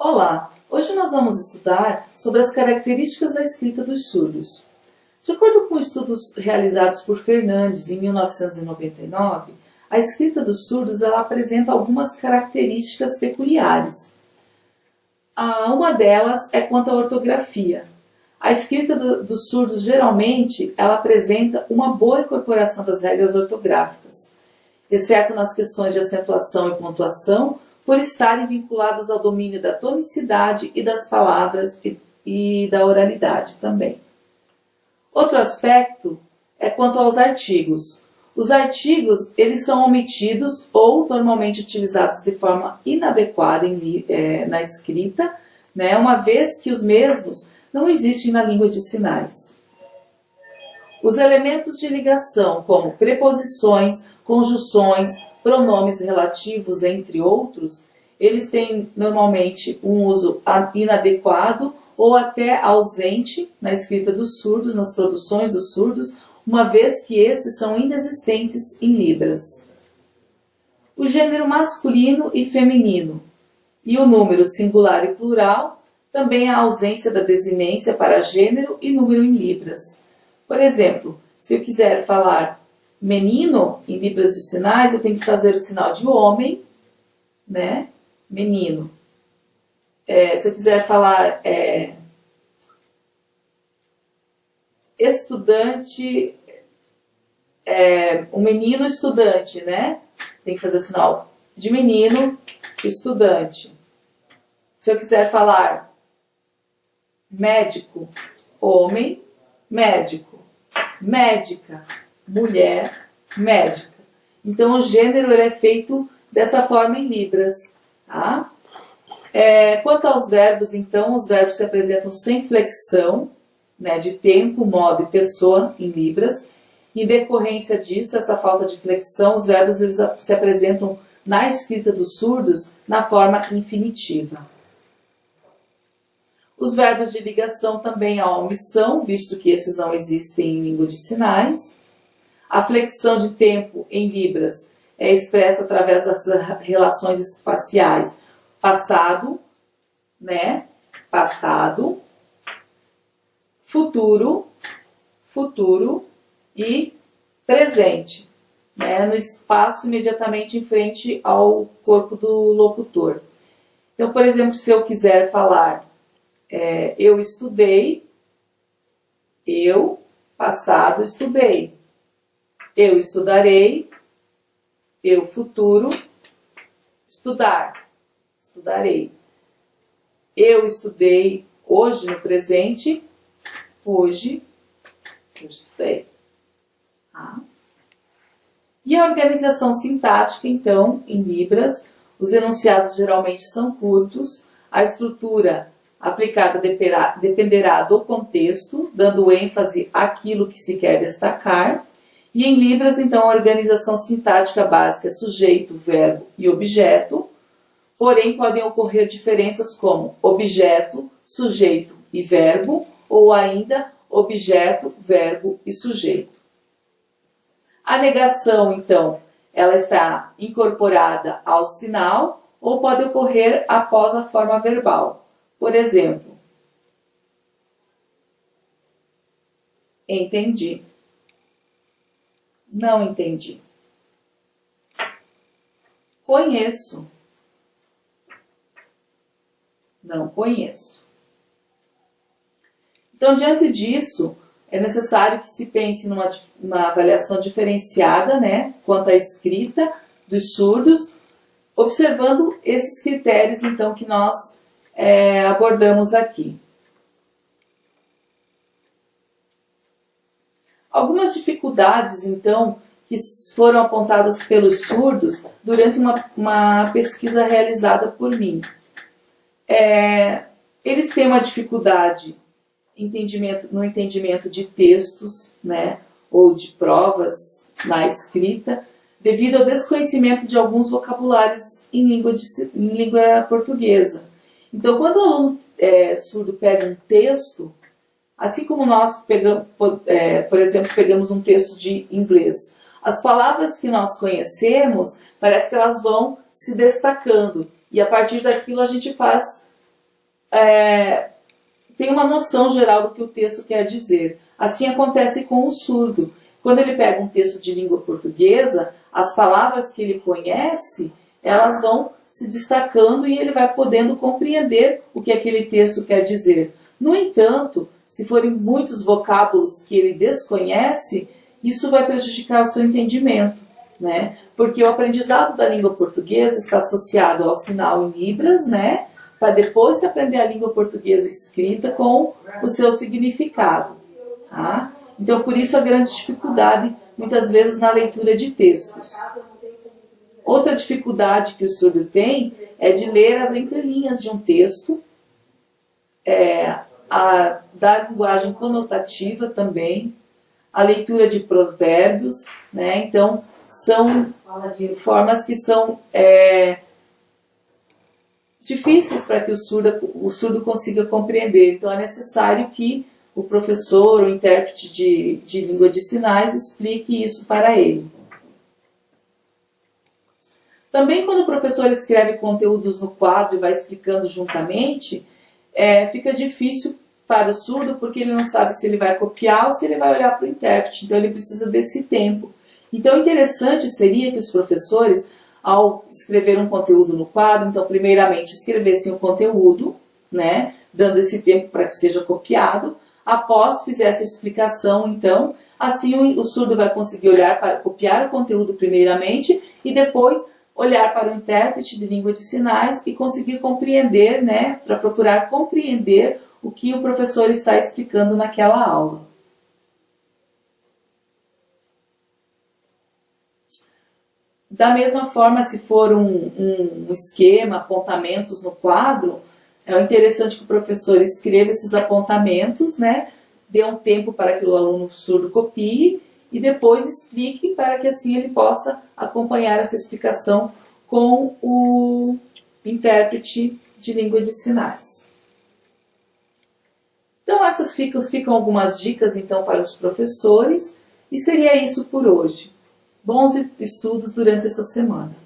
Olá! Hoje nós vamos estudar sobre as características da escrita dos surdos. De acordo com estudos realizados por Fernandes em 1999, a escrita dos surdos ela apresenta algumas características peculiares. Uma delas é quanto à ortografia. A escrita dos surdos geralmente ela apresenta uma boa incorporação das regras ortográficas, exceto nas questões de acentuação e pontuação, por estarem vinculadas ao domínio da tonicidade e das palavras e da oralidade também. Outro aspecto é quanto aos artigos. Os artigos eles são omitidos ou normalmente utilizados de forma inadequada na escrita, uma vez que os mesmos não existem na língua de sinais. Os elementos de ligação, como preposições, conjunções, pronomes relativos, entre outros, eles têm normalmente um uso inadequado ou até ausente na escrita dos surdos, nas produções dos surdos, uma vez que esses são inexistentes em Libras. O gênero masculino e feminino e o número singular e plural, também a ausência da desinência para gênero e número em Libras. Por exemplo, se eu quiser falar menino, em Libras de sinais, eu tenho que fazer o sinal de homem, menino. Se eu quiser falar estudante, o menino estudante, tem que fazer o sinal de menino, estudante. Se eu quiser falar médico, homem, médico. Médica, mulher, médica. Então, o gênero ele é feito dessa forma em Libras. Tá? Quanto aos verbos, então, os verbos se apresentam sem flexão, de tempo, modo e pessoa em Libras. Em decorrência disso, essa falta de flexão, os verbos eles se apresentam na escrita dos surdos na forma infinitiva. Os verbos de ligação também há omissão, visto que esses não existem em língua de sinais. A flexão de tempo em Libras é expressa através das relações espaciais passado, passado, futuro, futuro e presente, no espaço imediatamente em frente ao corpo do locutor. Então, por exemplo, se eu quiser falar eu estudei, eu, passado, estudei. Eu estudarei, eu, futuro, estudar, estudarei. Eu estudei hoje, no presente, hoje, eu estudei. E a organização sintática, então, em Libras, os enunciados geralmente são curtos, a estrutura aplicada dependerá do contexto, dando ênfase àquilo que se quer destacar. E em Libras, então, a organização sintática básica é sujeito, verbo e objeto, porém podem ocorrer diferenças como objeto, sujeito e verbo, ou ainda objeto, verbo e sujeito. A negação, então, ela está incorporada ao sinal ou pode ocorrer após a forma verbal. Por exemplo, entendi, não entendi, conheço, não conheço. Então, diante disso, é necessário que se pense numa avaliação diferenciada, quanto à escrita dos surdos, observando esses critérios, então, que nós abordamos aqui. Algumas dificuldades, então, que foram apontadas pelos surdos durante uma pesquisa realizada por mim. Eles têm uma dificuldade no entendimento de textos, ou de provas na escrita, devido ao desconhecimento de alguns vocabulários em língua portuguesa. Então, quando o aluno surdo pega um texto, assim como nós pegamos, por exemplo, pegamos um texto de inglês, as palavras que nós conhecemos, parece que elas vão se destacando. E a partir daquilo a gente faz tem uma noção geral do que o texto quer dizer. Assim acontece com o surdo. Quando ele pega um texto de língua portuguesa, as palavras que ele conhece, elas vão se destacando e ele vai podendo compreender o que aquele texto quer dizer. No entanto, se forem muitos vocábulos que ele desconhece, isso vai prejudicar o seu entendimento, né? Porque o aprendizado da língua portuguesa está associado ao sinal em libras, né? Para depois se aprender a língua portuguesa escrita com o seu significado, tá? Então, por isso a grande dificuldade, muitas vezes, na leitura de textos. Outra dificuldade que o surdo tem é de ler as entrelinhas de um texto, da linguagem conotativa também, a leitura de provérbios, né? Então, são formas que são difíceis para que o surdo consiga compreender. Então, é necessário que o professor, o intérprete de língua de sinais, explique isso para ele. Também, quando o professor escreve conteúdos no quadro e vai explicando juntamente, fica difícil para o surdo, porque ele não sabe se ele vai copiar ou se ele vai olhar para o intérprete. Então, ele precisa desse tempo. Então, interessante seria que os professores, ao escrever um conteúdo no quadro, então, primeiramente, escrevessem o conteúdo, né, dando esse tempo para que seja copiado. Após fizesse a explicação, então, assim o surdo vai conseguir copiar o conteúdo primeiramente e depois olhar para o intérprete de língua de sinais e conseguir compreender, né, para procurar compreender o que o professor está explicando naquela aula. Da mesma forma, se for um esquema, apontamentos no quadro, é interessante que o professor escreva esses apontamentos, né, dê um tempo para que o aluno surdo copie e depois explique para que assim ele possa acompanhar essa explicação com o intérprete de língua de sinais. Então essas ficam algumas dicas então para os professores e seria isso por hoje. Bons estudos durante essa semana.